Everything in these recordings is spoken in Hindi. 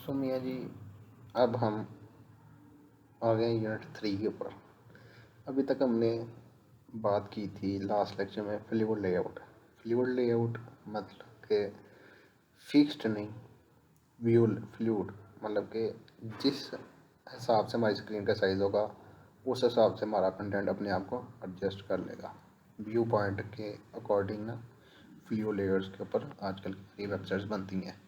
सो मियाँ जी, अब हम आ गए यूनिट 3 के ऊपर। अभी तक हमने बात की थी लास्ट लेक्चर में फ्लूइड लेआउट। फ्लूइड लेआउट मतलब कि फिक्स्ड नहीं, फ्लूइड मतलब कि जिस हिसाब से हमारी स्क्रीन का साइज़ होगा उस हिसाब से हमारा कंटेंट अपने आप को एडजस्ट कर लेगा व्यू पॉइंट के अकॉर्डिंग ना। फ्लूइड लेयर्स के ऊपर आजकल की वेबसाइट्स बनती हैं।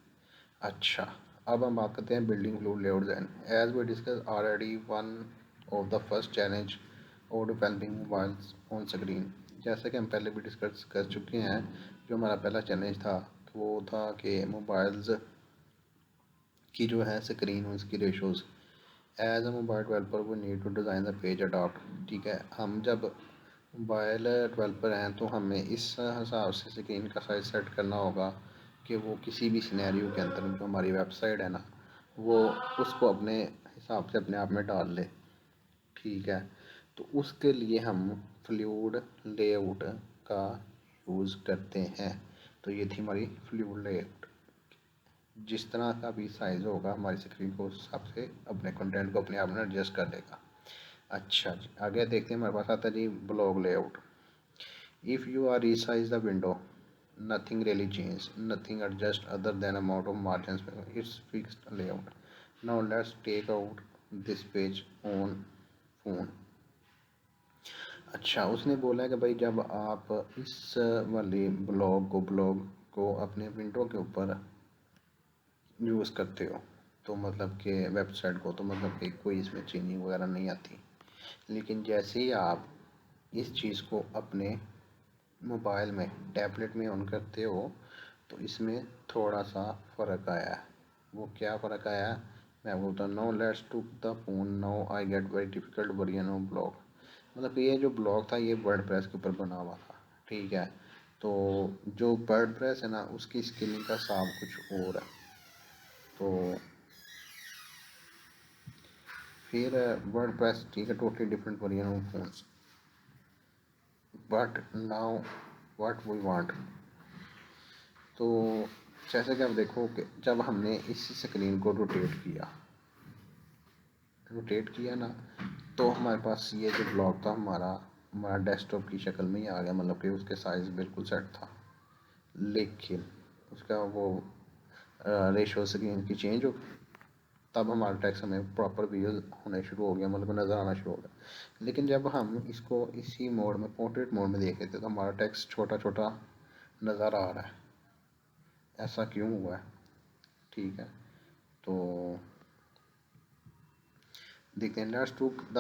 अच्छा, अब हम बात करते हैं building fluid layout design. As we discuss already one of the first challenge और डेवलपिंग मोबाइल्स ऑन स्क्रीन। जैसे कि हम पहले भी डिस्कस कर चुके हैं, जो हमारा पहला चैलेंज था वो था कि मोबाइल्स की जो है स्क्रीन उसकी ratios. As a mobile developer वो need to design the page adopt. ठीक है, हम जब मोबाइल डेवलपर हैं तो हमें इस हिसाब से स्क्रीन का साइज सेट करना होगा कि वो किसी भी सिनेरियो के अंदर जो हमारी वेबसाइट है ना, वो उसको अपने हिसाब से अपने आप में डाल ले। ठीक है, तो उसके लिए हम फ्लूइड लेआउट का यूज़ करते हैं। तो ये थी हमारी फ्लूइड लेआउट। जिस तरह का भी साइज़ होगा हमारी स्क्रीन को उस हिसाब से अपने कंटेंट को अपने आप में एडजस्ट कर लेगा। अच्छा जी, आगे देखते हैं। हमारे पास आता है जी blog layout. If you are resize the window, nothing really changes, nothing adjust other than amount of margins. It's fixed layout. Now let's take out this page on phone. अच्छा, उसने बोला है कि भाई जब आप इस वाली ब्लॉग को अपने विंडो के ऊपर यूज़ करते हो तो मतलब कि वेबसाइट को, तो मतलब कि कोई इसमें चेंजिंग वगैरह नहीं आती। लेकिन जैसे ही आप इस चीज़ को अपने मोबाइल में टैबलेट में ऑन करते हो तो इसमें थोड़ा सा फ़र्क आया है। वो क्या फ़र्क आया है मैं बोलता हूँ। No let's to the phone, no I get very difficult version of blog. मतलब ये जो ब्लॉग था ये वर्डप्रेस के ऊपर बना हुआ था। ठीक है, तो जो वर्डप्रेस है ना उसकी स्केलिंग का हिसाब कुछ और है। तो फिर वर्डप्रेस ठीक है, totally different version of phones, but now what we want. तो जैसे कि आप देखो कि जब हमने इस स्क्रीन को रोटेट किया ना, तो हमारे पास ये जो ब्लॉक था हमारा हमारा डेस्कटॉप की शक्ल में ही आ गया। मतलब कि उसके साइज़ बिल्कुल सेट था, लेकिन उसका वो रेशो स्क्रीन की चेंज हो, तब हमारा टेक्स्ट हमें प्रॉपर विजुअल होने शुरू हो गया, मतलब नज़र आना शुरू हो गया। लेकिन जब हम इसको इसी मोड में पोर्ट्रेट मोड में देख रहे थे तो हमारा टेक्स्ट छोटा छोटा नज़र आ रहा है। ऐसा क्यों हुआ है? ठीक है, तो देखते हैं। Let's to the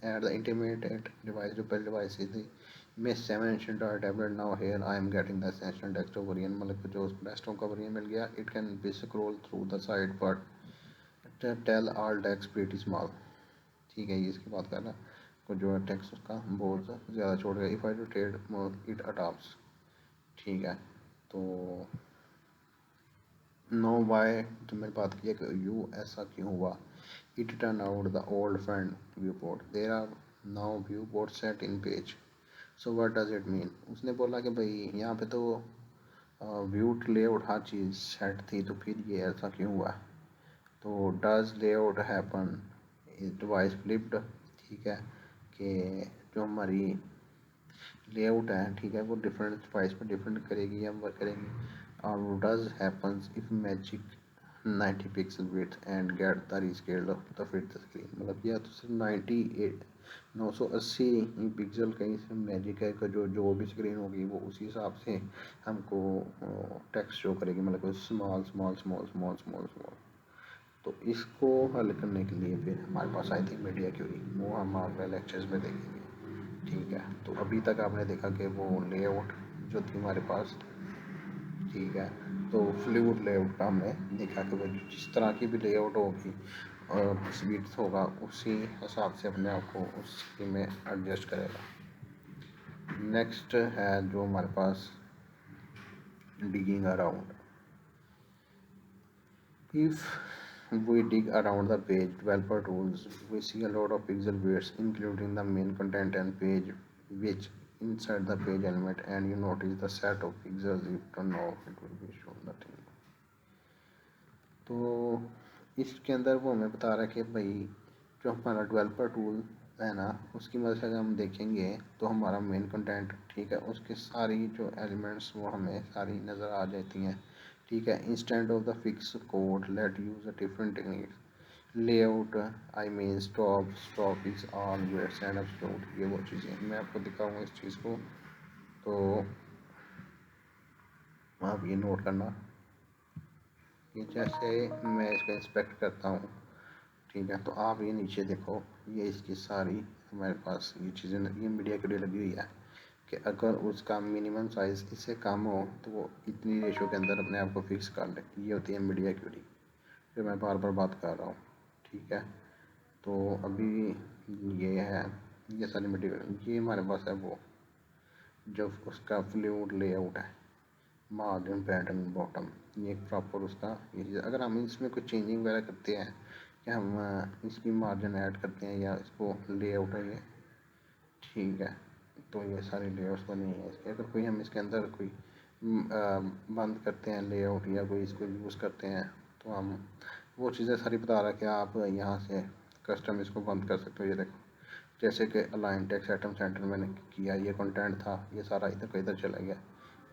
at the intermediate device. जो पहले डिवाइस थी मैं 7 inch tablet, now here I am getting the essential desktop variant. मतलब जो डेस्कटॉप का वेरिएंट मिल गया। It can be scroll through the side but tell all text pretty small. ठीक है, ये इसकी बात कर रहा है तो जो है टेक्स्ट उसका बहुत ज़्यादा छोड़ गया। If I rotate more it adopts. ठीक है, तो नो वाई, तो मैंने बात की है कि यू ऐसा क्यों हुआ। It turn out the old friend view port, there are now view port set in page. So what does it mean. उसने बोला कि भाई यहाँ पे तो व्यू लेआउट हर चीज़ सेट थी, तो फिर ये ऐसा क्यों हुआ। तो does layout happen device flipped. ठीक है, कि जो हमारी लेआउट है, ठीक है, वो डिफरेंट डिवाइस पर डिफरेंट करेगी या वर्क करेगी। और does happens if magic 90 pixel width and get the rescale of the fit screen. मतलब या तो सिर्फ 980 पिक्सल कहीं से मैजिक है कि जो भी स्क्रीन होगी वो उसी हिसाब से हमको टेक्स्ट शो करेगी, मतलब small small small small small small. तो इसको हल करने के लिए फिर हमारे पास आई थी मीडिया क्यूरी, वो हम अगले लेक्चर्स में देखेंगे। ठीक है, तो अभी तक आपने देखा कि वो लेआउट जो थी हमारे पास, ठीक है, तो फ्लूइड लेआउट का हमने देखा कि भाई जिस तरह की भी लेआउट होगी और विड्थ होगा उसी हिसाब से अपने आप को उसकी में एडजस्ट करेगा। नेक्स्ट है जो हमारे पास digging around. If we dig around the page developer tools, we see a lot of pixel widths including the main content and page which inside the page element, and you notice the set of pixels you don't know it will be shown nothing. तो इसके अंदर वो हमें बता रहा है कि भाई जो हमारा डेवलपर टूल है ना, उसकी मदद से अगर हम देखेंगे तो हमारा मेन कंटेंट, ठीक है, उसके सारी जो एलिमेंट्स वो हमें सारी नज़र आ जाती हैं, ठीक है। Instant of the fix code let use a different technique layout, I mean stop is on your and upload, ये वो चीज़ें मैं आपको दिखाऊंगा इस चीज़ को, तो आप ये नोट करना कि जैसे मैं इसको इंस्पेक्ट करता हूँ, ठीक है, तो आप ये नीचे देखो, ये इसकी सारी हमारे पास ये चीज़ें, ये मीडिया क्यूरी लगी हुई है कि अगर उसका मिनिमम साइज़ इससे कम हो तो वो इतनी रेशो के अंदर अपने आप को फिक्स कर ले, ये होती है मीडिया क्यूरी, जो मैं बार बार बात कर रहा हूँ, ठीक है। तो अभी ये है, ये सारी मीडिया, ये हमारे पास है वो जो उसका फ्लूइड लेआउट है, मार्जिन पैटर्न बॉटम, ये प्रॉपर उसका ये चीज़। अगर हम इसमें कुछ चेंजिंग वगैरह करते हैं कि हम इसकी मार्जिन ऐड करते हैं या इसको लेआउट है ये, ठीक है, तो ये सारी लेआउट्स बनी है इसके। अगर कोई हम इसके अंदर कोई बंद करते हैं लेआउट या कोई इसको यूज़ करते हैं तो हम वो चीज़ें सारी बता रहा है कि आप यहाँ से कस्टम इसको बंद कर सकते हो। ये देखो, जैसे कि अलाइन टेक्स्ट आइटम सेंटर मैंने किया, ये कंटेंट था, ये सारा इधर का इधर चला गया,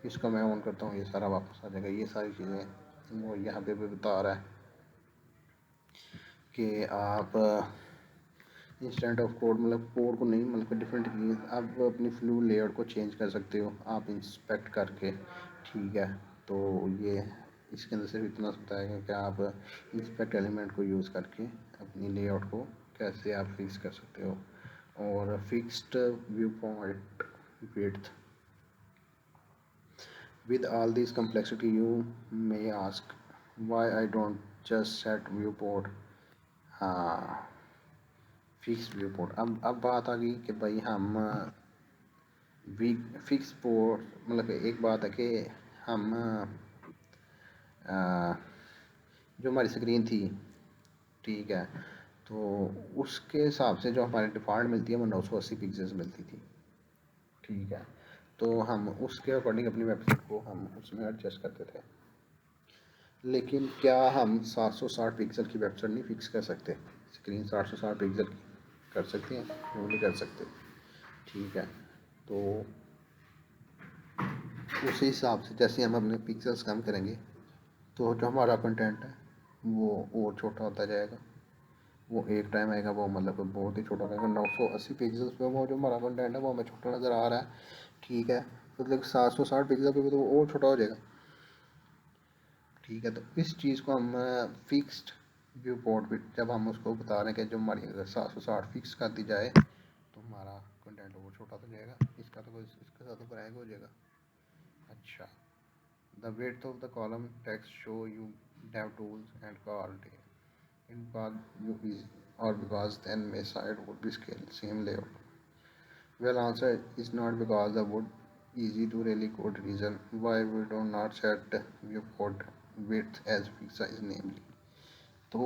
इसको मैं ऑन करता हूँ, ये सारा वापस आ जाएगा। ये सारी चीज़ें वो यहाँ पे भी बता रहा है कि आप इंस्टेंट ऑफ कोड, मतलब कोड को नहीं, मतलब डिफरेंट चीज़ आप अपनी फ्लू लेआउट को चेंज कर सकते हो आप इंस्पेक्ट करके, ठीक है। तो ये इसके अंदर सिर्फ इतना बताएगा कि आप इंस्पेक्ट एलिमेंट को यूज़ करके अपनी लेआउट को कैसे आप फिक्स कर सकते हो। और fixed view point width, with all this complexity you may ask why I don't just set viewport, हाँ, फिक्स viewport। अब बात आ गई कि भाई हम फिक्स पोर्ट, मतलब एक बात है कि हम जो हमारी स्क्रीन थी, ठीक है, तो उसके हिसाब से जो हमारी डिफ़ॉल्ट मिलती है वो 980 पिक्सल्स मिलती थी, ठीक है। तो हम उसके अकॉर्डिंग अपनी वेबसाइट को हम उसमें एडजस्ट करते थे। लेकिन क्या हम 760 पिक्सल की वेबसाइट नहीं फिक्स कर सकते? स्क्रीन 760 पिक्सल की कर सकते हैं, वो नहीं कर सकते, ठीक है। तो उसी हिसाब से जैसे हम अपने पिक्सल्स कम करेंगे तो जो हमारा कंटेंट है वो और छोटा होता जाएगा। वो एक टाइम आएगा वो मतलब बहुत ही छोटा रहेगा, 980 पिक्सल्स पे वो जो हमारा कंटेंट है वो हमें छोटा नज़र आ रहा है, ठीक है, मतलब 760 पिक्सल पे तो वो और छोटा हो जाएगा, ठीक है। तो इस चीज़ को हम फिक्स्ड व्यू पोर्ट पे जब हम उसको बता रहे हैं कि जो हमारी अगर 760 फिक्स कर दी जाए तो हमारा कंटेंट और छोटा तो जाएगा, इसका तो कोई इसके साथ तो ब्रैग हो जाएगा। अच्छा, the width of the column text show you dev tools and quality in part you is or because then my site would be scale same layout. Well, answer is not because the would easy to really good reason why we do not set viewport width as fixed size namely. तो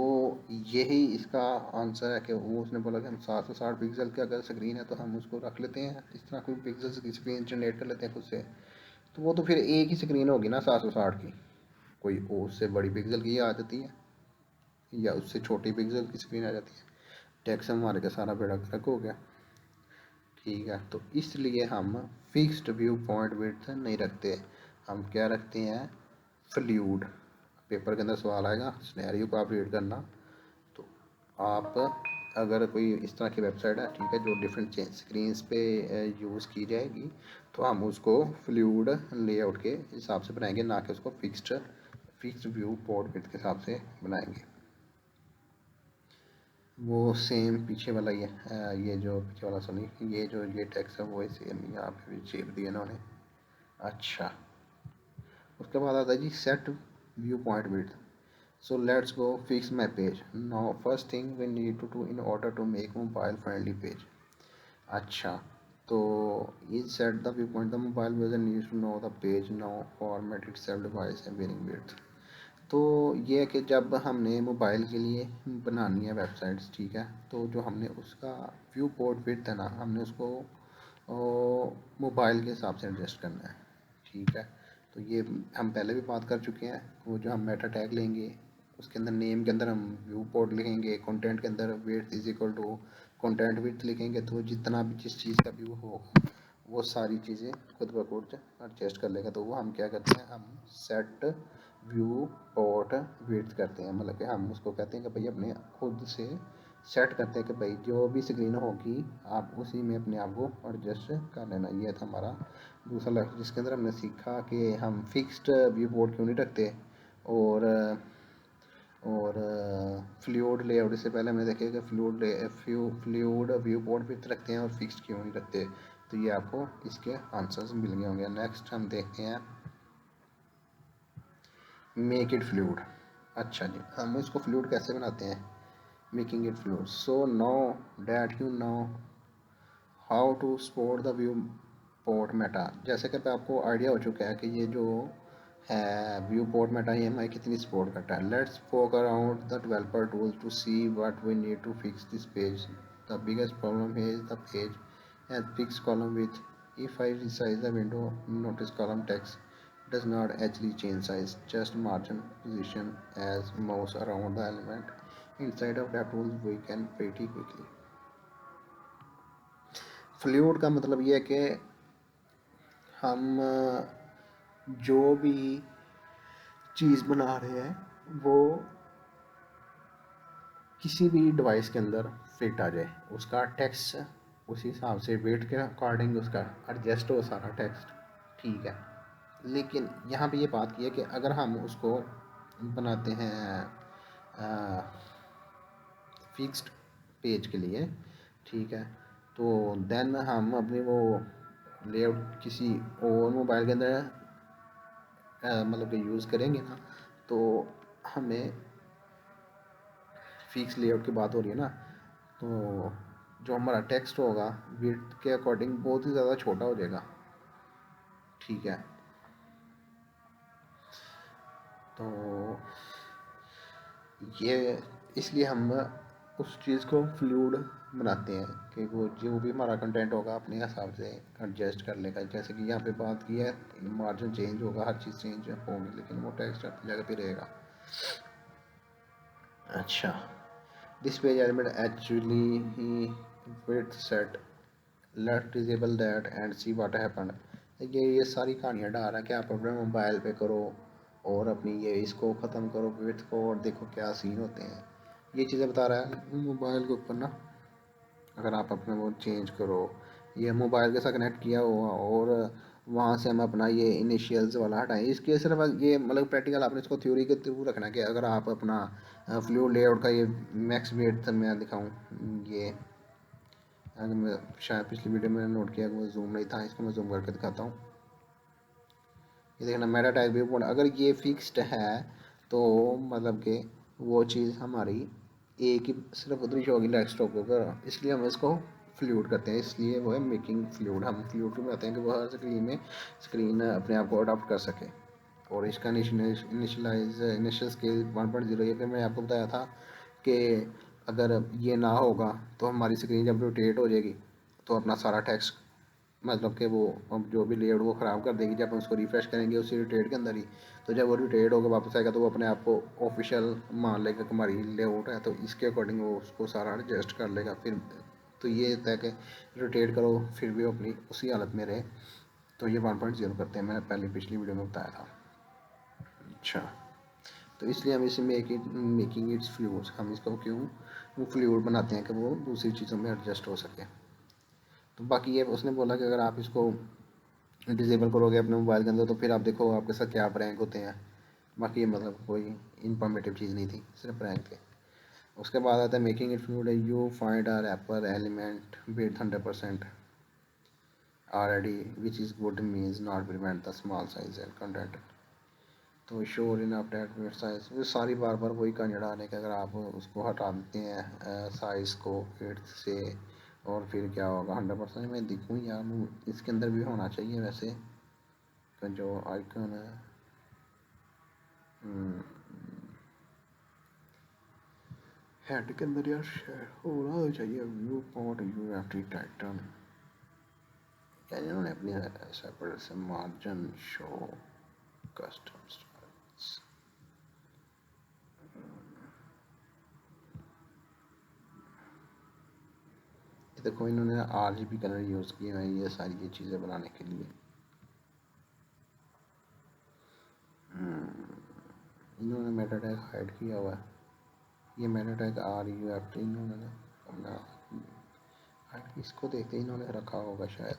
यही इसका आंसर है कि वो उसने बोला कि हम 760 पिक्सल की अगर स्क्रीन है तो हम उसको रख लेते हैं, इस तरह कोई पिक्सल की स्क्रीन जनरेट कर लेते हैं खुद से, तो वो तो फिर एक ही स्क्रीन होगी ना 760 की, कोई उससे बड़ी पिक्सल की आ जाती है या उससे छोटी पिक्सल की स्क्रीन आ जाती है, टैक्स हमारे का सारा बेड़ा गर्क हो गया, ठीक है। तो इसलिए हम फिक्स्ड व्यू पॉइंट विड्थ नहीं रखते, हम क्या रखते हैं, फ्लूइड। पेपर के अंदर सवाल आएगा, सिनेरियो को आप रीड करना, तो आप अगर कोई इस तरह की वेबसाइट है, ठीक है, जो डिफरेंट स्क्रीन्स पे यूज़ की जाएगी तो हम उसको फ्लूइड लेआउट के हिसाब से बनाएंगे, ना कि उसको फिक्स्ड व्यू पॉइंट विड्थ के हिसाब से बनाएंगे। वो सेम पीछे वाला ये जो पीछे वाला सुनी, ये जो ये टेक्स्ट है वो सेम यहाँ पे भी शेप दिया इन्होंने। अच्छा, उसके बाद आता है जी set view point width. So let's go fix my page now, first thing we need to do in order to make mobile friendly page. अच्छा, तो is set the view point the mobile user needs to know the page now format itself device and varying width. तो ये है कि जब हमने मोबाइल के लिए बनानी है वेबसाइट्स, ठीक है, तो जो हमने उसका व्यू पोर्ट विड्थ है ना, हमने उसको मोबाइल के हिसाब से एडजस्ट करना है, ठीक है। तो ये हम पहले भी बात कर चुके हैं, वो जो हम मेटा टैग लेंगे उसके अंदर नेम के अंदर हम व्यू पोर्ट लिखेंगे, कंटेंट के अंदर width is equal to content width लिखेंगे, तो जितना भी जिस चीज़ का व्यू होगा वो सारी चीज़ें खुद ब खुद एडजस्ट कर लेगा। तो वो हम क्या करते हैं, हम सेट व्यू पोर्ट विड्थ करते हैं, मतलब कि हम उसको कहते हैं कि भाई अपने खुद से सेट करते हैं कि भाई जो भी स्क्रीन होगी आप उसी में अपने आप को एडजस्ट कर लेना। ये था हमारा दूसरा लेक्चर, जिसके अंदर हमने सीखा कि हम फिक्स्ड व्यू पोर्ट क्यों नहीं रखते, और फ्लूइड लेआउट। इससे पहले हमने देखा कि फ्लूइड व्यू पोर्ट भी रखते हैं और फिक्स्ड क्यों नहीं रखते। तो ये आपको इसके आंसर्स मिल गए होंगे। नेक्स्ट हम देखते हैं मेक इट फ्लूइड। अच्छा जी, हम इसको फ्लूइड कैसे बनाते हैं, making it fluid. So no that you know how to support the view port meta. जैसे कि आपको आइडिया हो चुका है कि ये जो है व्यू पोर्ट मेटा ये हमारी कितनी सपोर्ट करता है। Let's poke around the developer tools to see what we need to fix this page. The biggest problem is the page has fixed column with. if I resize the window, notice column text does not actually change size, just margin position as mouse around the element. Inside of DevTools we can pretty quickly। Fluid का मतलब ये है कि हम जो भी चीज़ बना रहे हैं वो किसी भी डिवाइस के अंदर फिट आ जाए, उसका टेक्स्ट उसी हिसाब से वेट के अकॉर्डिंग उसका एडजस्ट हो सारा टेक्स्ट, ठीक है। लेकिन यहाँ पे ये बात की है कि अगर हम उसको बनाते हैं फिक्स्ड पेज के लिए, ठीक है, तो देन हम अपने वो लेआउट किसी और मोबाइल के अंदर मतलब कि यूज़ करेंगे ना, तो हमें फिक्स लेआउट की बात हो रही है ना, तो जो हमारा टेक्स्ट होगा विड्थ के अकॉर्डिंग बहुत ही ज़्यादा छोटा हो जाएगा, ठीक है। तो ये इसलिए हम उस चीज़ को फ्लूइड बनाते हैं कि वो जो भी हमारा कंटेंट होगा अपने हिसाब से एडजस्ट कर लेगा। जैसे कि यहाँ पे बात की है मार्जिन चेंज होगा, हर चीज़ चेंज होगी, लेकिन वो टेक्स्ट अपनी जगह पे रहेगा। अच्छा, this page element actually width set, let's disable that and see what happened. ये सारी कहानियाँ डाल रहा है कि आप अपने मोबाइल पे करो और अपनी ये इसको ख़त्म करो विड्थ को, और देखो क्या सीन होते हैं। ये चीज़ें बता रहा है मोबाइल के ऊपर ना, अगर आप अपना वो चेंज करो, ये मोबाइल के साथ कनेक्ट किया हुआ और वहाँ से हम अपना ये इनिशियल्स वाला हटाएं, इसके सिर्फ ये मतलब प्रैक्टिकल आपने इसको थ्योरी के थ्रू रखना कि अगर आप अपना फ्लूइड लेआउट का ये मैक्स वेट मैं दिखाऊँ, ये अगर मैं शायद पिछली वीडियो में नोट किया कि वो जूम नहीं था, इसको मैं जूम करके दिखाता हूँ। ये देखना मेटा टैग व्यू पॉइंट अगर ये फिक्स्ड है तो मतलब कि वो चीज़ हमारी एक ही सिर्फ उधर ही होगी डेस्कटॉप के ऊपर, इसलिए हम इसको फ्लूइड करते हैं, इसलिए वो है मेकिंग फ्लूइड। हम फ्लूइड क्यों बनाते हैं कि वो हर स्क्रीन अपने आप को अडॉप्ट कर सके। और इसका इनिशियल स्केल 1.0 ये कि मैं आपको बताया था कि अगर ये ना होगा तो हमारी स्क्रीन जब रोटेट हो जाएगी तो अपना सारा टेक्स्ट मतलब कि वो अब जो भी लेआउट वो ख़राब कर देगी। जब हम उसको रिफ़्रेश करेंगे उसी रोटेट के अंदर ही, तो जब वो रोटेट होकर वापस आएगा तो वो अपने आप को ऑफिशियल मान लेगा कि हमारी लेआउट है, तो इसके अकॉर्डिंग वो उसको सारा एडजस्ट कर लेगा। फिर तो ये होता है कि रोटेट करो फिर भी अपनी उसी हालत में रहे, तो ये 1.0 करते हैं, मैंने पहले पिछली वीडियो में बताया था। अच्छा, तो इसलिए हम इसे मेकिंग इट्स फ्लूइड, हम इसको क्यों वो फ्लूइड बनाते हैं कि वो दूसरी चीज़ों में एडजस्ट हो सके। तो बाकी ये उसने बोला कि अगर आप इसको डिसेबल करोगे अपने मोबाइल के अंदर तो फिर आप देखो आपके साथ क्या प्रैंक होते हैं। बाकी ये मतलब कोई इन्फॉर्मेटिव चीज़ नहीं थी, सिर्फ प्रैंक थे। उसके बाद आता है making it fluid, you find our wrapper element with 100% already which is good means not prevent the small size and content। तो sure in update with size, वो सारी बार बार वही कहानी डालने के अगर आप उसको हटा देते हैं साइज़ को विड्थ से, और फिर क्या होगा 100%। मैं दिखूँ यार इसके अंदर भी होना चाहिए वैसे जो आइकन है, हेड के अंदर यार होना चाहिए व्यू पॉइंट यूएफटी टाइटन। क्या इन्होंने अपनी सेपरेट से मार्जिन शो कस्टम देखो इन्होंने RGB कलर यूज़ किए हैं ये सारी ये चीज़ें बनाने के लिए। इन्होंने मेटा टैग हाइड किया हुआ है, ये मेटा टैग RUFT इन्होंने अपना हाइड, इसको देखते इन्होंने रखा होगा शायद।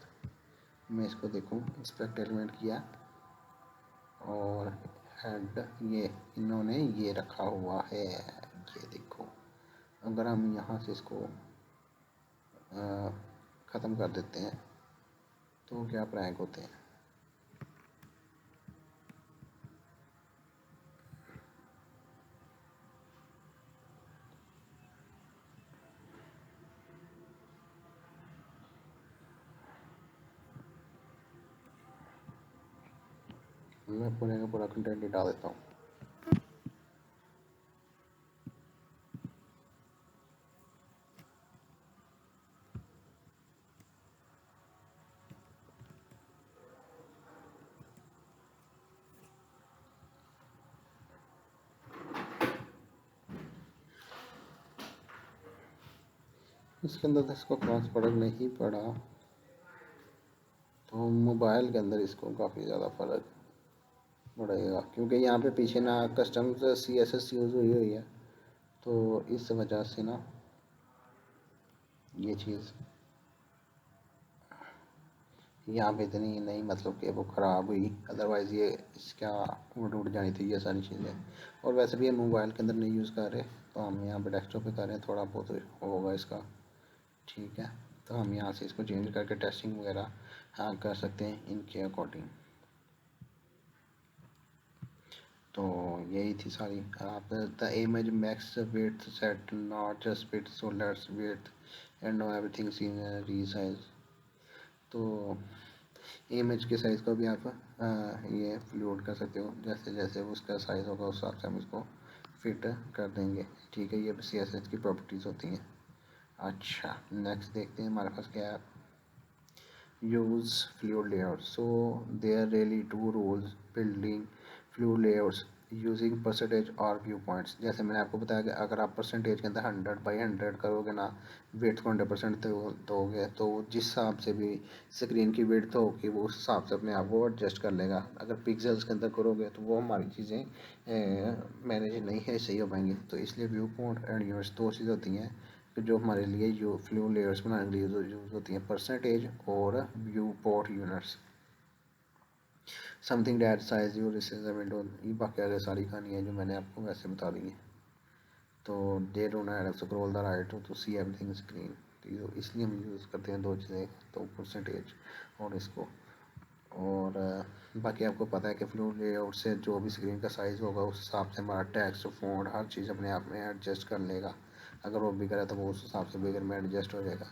मैं इसको देखूँ, इंस्पेक्ट एलिमेंट किया और हेड ये इन्होंने ये रखा हुआ है, ये देखो। अगर हम यहाँ से इसको ख़त्म कर देते हैं तो क्या प्रैंक होते हैं। मैं पूरे का पूरा कंटेंट ही डाल देता हूँ। इसके अंदर तो इसको खास फर्क नहीं पड़ा, तो मोबाइल के अंदर इसको काफ़ी ज़्यादा फर्क पड़ेगा, क्योंकि यहाँ पे पीछे ना कस्टम CSS यूज़ हुई हुई है, तो इस वजह से ना ये चीज़ यहाँ पे इतनी नहीं, मतलब कि वो ख़राब हुई, अदरवाइज़ ये इसका उड़ जानी थी ये सारी चीज़ें। और वैसे भी हम मोबाइल के अंदर नहीं यूज़ कर रहे, तो हम यहाँ पे डेस्कटॉप पे कर रहे हैं, थोड़ा बहुत होगा इसका, ठीक है। तो हम यहाँ से इसको चेंज करके टेस्टिंग वगैरह हाँ कर सकते हैं इनके अकॉर्डिंग। तो यही थी सारी। आप the image max width set not just width, so let's width and no everything seen resize. तो इमेज के साइज़ को भी आप ये फ्लूट कर सकते हो, जैसे जैसे उसका साइज़ होगा उस हिसाब से हम इसको फिट कर देंगे, ठीक है। ये CSS की प्रॉपर्टीज़ होती हैं। अच्छा, नेक्स्ट देखते हैं हमारे पास क्या है। use fluid layout. So there are really two rules building fluid layouts using percentage और viewpoints। जैसे मैंने आपको बताया कि अगर आप परसेंटेज के अंदर 100/100 करोगे ना, वेट को 100% दोगे, तो जिस हिसाब से भी स्क्रीन की वेट होगी वो उस हिसाब से अपने आप को एडजस्ट कर लेगा। अगर पिक्सल्स के अंदर करोगे तो वो हमारी चीज़ें मैनेज नहीं है सही हो पाएंगी। तो इसलिए व्यू पॉइंट एंड यूनिट्स दो चीज़ होती हैं जो हमारे लिए फ्लू लेयर्स बनाने के लिए यूज़ होती हैं, परसेंटेज और view port units. Something that size you receive window, ये बाकी आगे सारी कहानी है जो मैंने आपको वैसे बता दी है। तो they don't have to scroll the right to see everything screen, तो इसलिए हम यूज़ करते हैं दो चीज़ें, तो परसेंटेज और इसको। और बाकी आपको पता है कि फ्लो लेआउट से जो भी स्क्रीन का साइज़ होगा उस हिसाब से हमारा टेक्स्ट फ़ॉन्ट हर चीज़ अपने आप में एडजस्ट कर लेगा। अगर वो बिगर है तो वो उस हिसाब से बिगर में एडजस्ट हो जाएगा।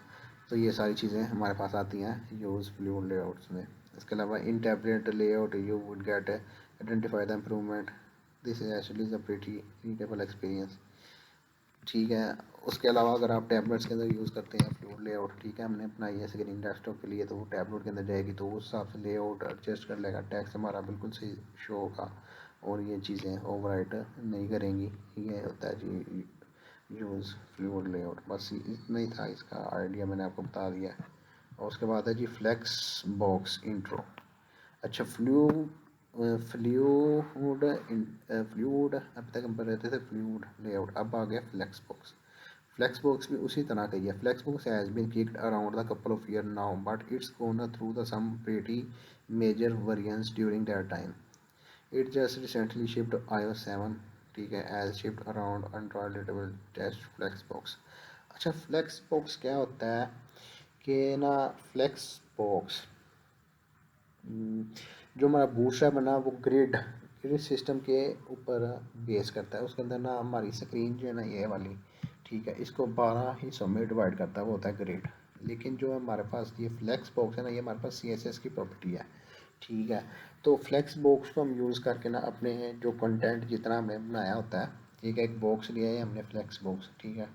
तो ये सारी चीज़ें हमारे पास आती हैं यूज़ फ्लो लेआउट्स में। इसके अलावा in tablet layout you would get identify the improvement, this is actually the pretty readable experience, ठीक है। उसके अलावा अगर आप टैबलेट्स के अंदर यूज़ करते हैं फ्लूइड लेआउट, ठीक है, हमने बनाई है स्क्रीन डेस्कटॉप के लिए, तो वो टैबलेट के अंदर जाएगी तो उस हिसाब से लेआउट एडजस्ट कर लेगा, टेक्स्ट हमारा बिल्कुल सही शो होगा और ये चीज़ें ओवरराइट नहीं करेंगी। ये होता है जी यूज़ फ्लूइड लेआउट। बस इतना ही था, इसका आइडिया मैंने आपको बता दिया। और उसके बाद है जी फ्लेक्स बॉक्स इंट्रो। अच्छा, फ्लूड अभी तक हम रहते थे फ्लूड लेआउट, अब आ गया फ्लेक्स बॉक्स। फ्लेक्स बॉक्स भी उसी तरह का ही है। Flex box has been kicked around the couple of year now, but it's gone through the some pretty major variants during that time. It just recently shift iOS 7, ठीक है, as shift around Android relatable test flex box. अच्छा, फ्लेक्स बॉक्स क्या होता है कि ना, फ्लेक्स बॉक्स जो हमारा बूटस्ट्रैप है ना, वो ग्रिड सिस्टम के ऊपर बेस करता है। उसके अंदर ना हमारी स्क्रीन जो है ना ये वाली, ठीक है, इसको 12 हिस्सों में डिवाइड करता है, वो होता है ग्रिड। लेकिन जो हमारे पास ये फ्लेक्स बॉक्स है ना, ये हमारे पास CSS की प्रॉपर्टी है, ठीक है। तो फ्लेक्स बॉक्स को हम यूज़ करके ना अपने जो कंटेंट जितना हमने बनाया होता है, ठीक है, एक बॉक्स लिया है हमने फ्लेक्स बॉक्स, ठीक है।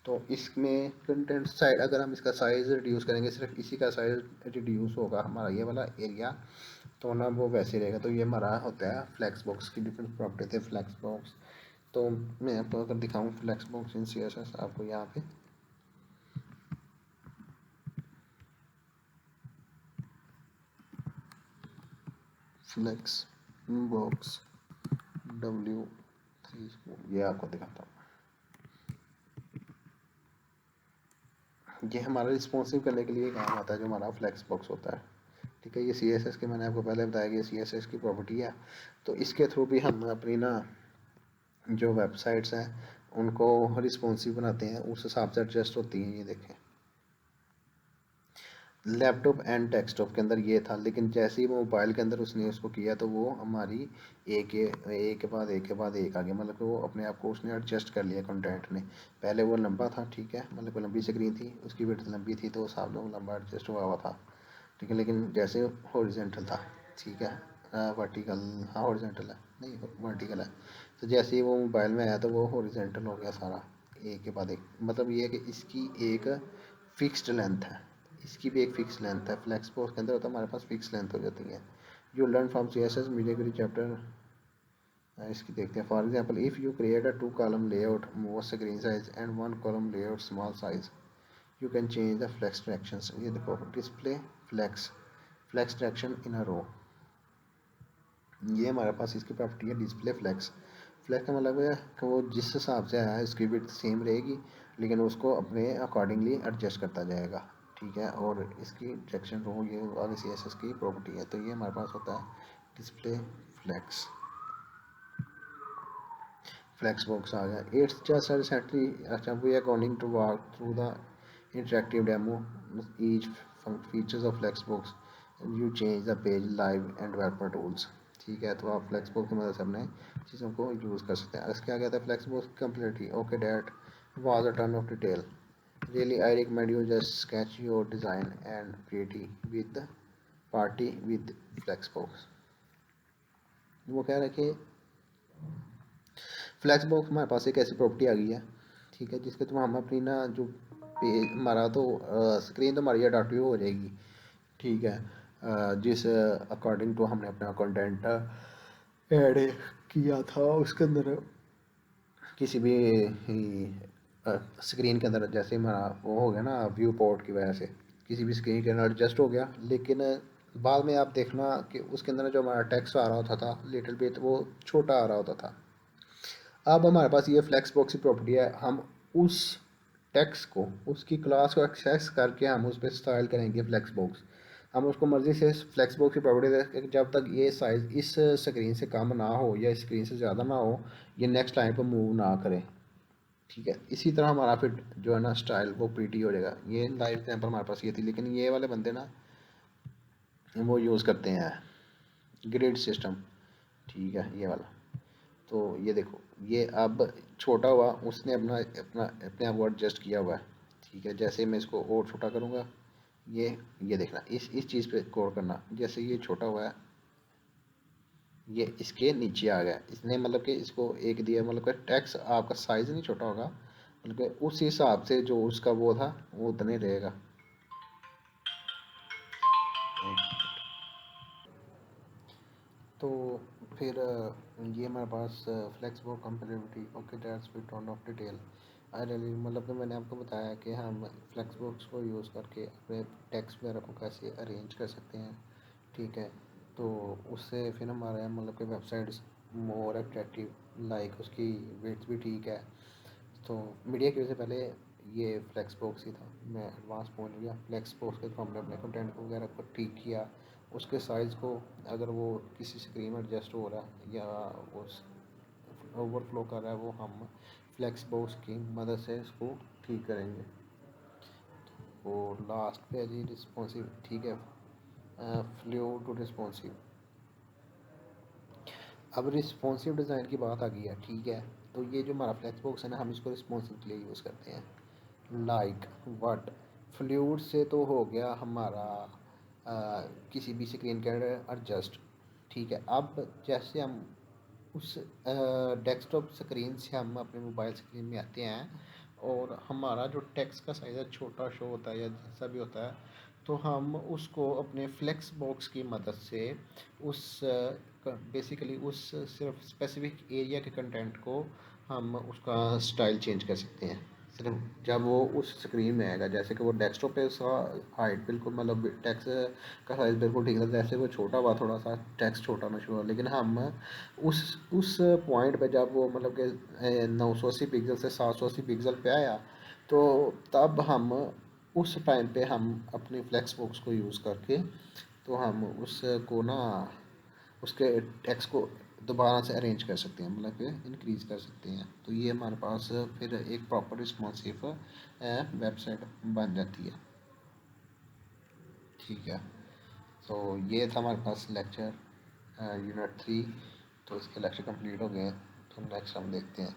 तो इसमें कंटेंट साइड अगर हम इसका साइज़ रिड्यूस करेंगे, सिर्फ इसी का साइज़ रिड्यूस होगा हमारा ये वाला एरिया, तो ना वो वैसे रहेगा। तो ये हमारा होता है फ्लेक्स बॉक्स की डिफरेंट प्रॉपर्टी थे फ्लेक्स बॉक्स। तो मैं आपको अगर दिखाऊँ फ्लेक्स बॉक्स इन CSS, आपको यहाँ पे फ्लेक्स बॉक्स W3, ये आपको दिखाता हूँ। ये हमारा रिस्पॉन्सिव करने के लिए काम आता है, जो हमारा फ्लेक्स बॉक्स होता है। ठीक है, ये CSS की मैंने आपको पहले बताया कि ये CSS की प्रॉपर्टी है। तो इसके थ्रू भी हम अपनी ना जो वेबसाइट्स हैं उनको रिस्पॉन्सिव बनाते हैं, उस हिसाब से एडजस्ट होती हैं। ये देखें, लैपटॉप एंड डेस्कटॉप के अंदर ये था, लेकिन जैसे ही वो मोबाइल के अंदर उसने उसको किया तो वो हमारी एक के बाद एक आ गया, मतलब कि वो अपने आप को उसने एडजस्ट कर लिया कंटेंट ने। पहले वो लंबा था, ठीक है, मतलब कोई लंबी स्क्रीन थी, उसकी विड्थ लंबी थी तो साफ लोग लंबा एडजस्ट हुआ था, ठीक है। लेकिन जैसे हॉरिजॉन्टल था, ठीक है, वर्टिकल, हाँ हॉरिजॉन्टल है, नहीं वर्टिकल है, तो जैसे ही वो मोबाइल में आया तो वो हॉरिजॉन्टल हो गया सारा, एक के बाद एक। मतलब ये है कि इसकी एक फिक्स्ड लेंथ है, इसकी भी एक फिक्स लेंथ है। फ्लेक्स बॉक्स के अंदर होता है हमारे पास फिक्स लेंथ हो जाती है। You learn from CSS media query chapter, इसकी देखते हैं। For example, if you create a 2 column layout more screen size and 1 column layout small size, you can change the flex directions. ये देखो, display flex direction in a row, ये हमारे पास इसकी प्रॉपर्टी है डिस्प्ले फ्लेक्स। फ्लेक्स का मतलब है कि वो जिस हिसाब से आया है इसकी विड्थ सेम रहेगी, लेकिन उसको अपने अकॉर्डिंगली एडजस्ट करता जाएगा, ठीक है। और इसकी डायरेक्शन रो, ये आगे CSS की प्रॉपर्टी है। तो ये हमारे पास होता है डिस्प्ले फ्लेक्स। फ्लेक्स बॉक्स आ गया। इट्स जस्ट रिसेंटली, अच्छा, we are going to walk through the interactive demo each features of flex box, you change the page live and developer tools, ठीक है। तो आप फ्लेक्स बॉक्स की मदद से अपने चीज़ों को यूज़ कर सकते हैं। इसके आगे आता है flex box completely okay that was a turn off detail, really I recommend you just sketch your design and creative with party with flex box. वो कह रहे हैं कि फ्लैक्स बॉक्स हमारे पास एक ऐसी प्रॉपर्टी आ गई है, ठीक है, जिसके थ्रू हम अपनी ना जो पेज हमारा तो स्क्रीन तो हमारी अडाप्टिव हो जाएगी, ठीक है। जिस अकॉर्डिंग टू हमने अपना कंटेंट ऐड किया था उसके अंदर किसी भी स्क्रीन के अंदर, जैसे हमारा वो हो गया ना व्यू पोर्ट की वजह से किसी भी स्क्रीन के अंदर एडजस्ट हो गया, लेकिन बाद में आप देखना कि उसके अंदर जो हमारा टेक्स्ट आ रहा होता था लिटिल बिट वो छोटा आ रहा होता था। अब हमारे पास ये फ्लेक्स बॉक्स की प्रॉपर्टी है, हम उस टेक्स्ट को, उसकी क्लास को एक्सेस करके हम उस पर स्टाइल करेंगे फ्लेक्स बॉक्स। हम उसको मर्ज़ी से फ्लेक्स बॉक्स की प्रॉपर्टी दें कि जब तक ये साइज़ इस स्क्रीन से कम ना हो या स्क्रीन से ज़्यादा ना हो, ये नेक्स्ट लाइन पर मूव ना करें, ठीक है। इसी तरह हमारा फिर जो है ना स्टाइल वो प्रीटी हो जाएगा। ये लाइव एग्जाम्पल हमारे पास ये थी, लेकिन ये वाले बंदे ना वो यूज़ करते हैं ग्रिड सिस्टम, ठीक है, ये वाला। तो ये देखो, ये अब छोटा हुआ, उसने अपना अपना अपने आप को एडजस्ट किया हुआ है, ठीक है। जैसे मैं इसको और छोटा करूँगा, ये देखना, इस चीज़ पे गौर करना, जैसे ये छोटा हुआ है, ये इसके नीचे आ गया, इसने मतलब कि इसको एक दिया, मतलब कि टैक्स आपका साइज़ नहीं छोटा होगा, मतलब कि उस हिसाब से जो उसका वो था वो उतने रहेगा। तो फिर ये हमारे पास flexible compatibility okay that's fit on off detail I really, मतलब कि मैंने आपको बताया कि हम फ्लेक्स बॉक्स को यूज़ करके अपने टेक्स्ट वगैरह को कैसे अरेंज कर सकते हैं, ठीक है। तो उससे फिर हमारे मतलब कि वेबसाइट्स मोर अट्रैक्टिव, लाइक उसकी वेट भी ठीक है। तो मीडिया की वजह से पहले ये फ्लेक्स बॉक्स ही था, मैं एडवांस पहुंच गया। फ्लेक्स बॉक्स के थ्रू हमने अपने कंटेंट को वगैरह को ठीक किया, उसके साइज़ को, अगर वो किसी स्क्रीन में एडजस्ट हो रहा है या उस ओवरफ्लो कर रहा है, वो हम फ्लेक्स बॉक्स की मदद से इसको ठीक करेंगे। और लास्ट पे है जी रिस्पॉन्सिव, ठीक है, फ्लो टू रिस्पॉन्सिव। अब रिस्पॉन्सिव डिज़ाइन की बात आ गई है, ठीक है। तो ये जो हमारा फ्लेक्स बॉक्स है ना, हम इसको रिस्पॉन्सिव के लिए यूज़ करते हैं। लाइक वट, फ्लूइड से तो हो गया हमारा किसी भी स्क्रीन के एडजस्ट, ठीक है। अब जैसे हम उस डेस्कटॉप स्क्रीन से हम अपने मोबाइल स्क्रीन में आते हैं और हमारा जो टेक्स्ट का साइज़ है छोटा शो होता है या जैसा भी होता है, तो हम उसको अपने फ्लेक्स बॉक्स की मदद से उस बेसिकली उस सिर्फ स्पेसिफिक एरिया के कंटेंट को हम उसका स्टाइल चेंज कर सकते हैं। जब वो उस स्क्रीन में आएगा, जैसे कि वो डेस्कटॉप पे उसका हाइट बिल्कुल मतलब टेक्स्ट का साइज़ बिल्कुल ठीक था, जैसे वो छोटा हुआ थोड़ा सा टेक्स्ट छोटा होना शुरू हुआ, लेकिन हम उस पॉइंट पे जब वो मतलब कि 980 पिक्सल से 780 पिक्सल पे आया, तो तब हम उस टाइम पे हम अपनी फ्लेक्स बॉक्स को यूज़ करके तो हम उसको ना उसके टेक्स्ट को दोबारा से अरेंज कर सकते हैं, मतलब कि इंक्रीज़ कर सकते हैं। तो ये हमारे पास फिर एक प्रॉपर रिस्पॉन्सिव वेबसाइट बन जाती है। ठीक है, तो ये था हमारे पास लेक्चर यूनिट 3। तो इसके लेक्चर कंप्लीट हो गए हैं, तो नेक्स्ट हम देखते हैं।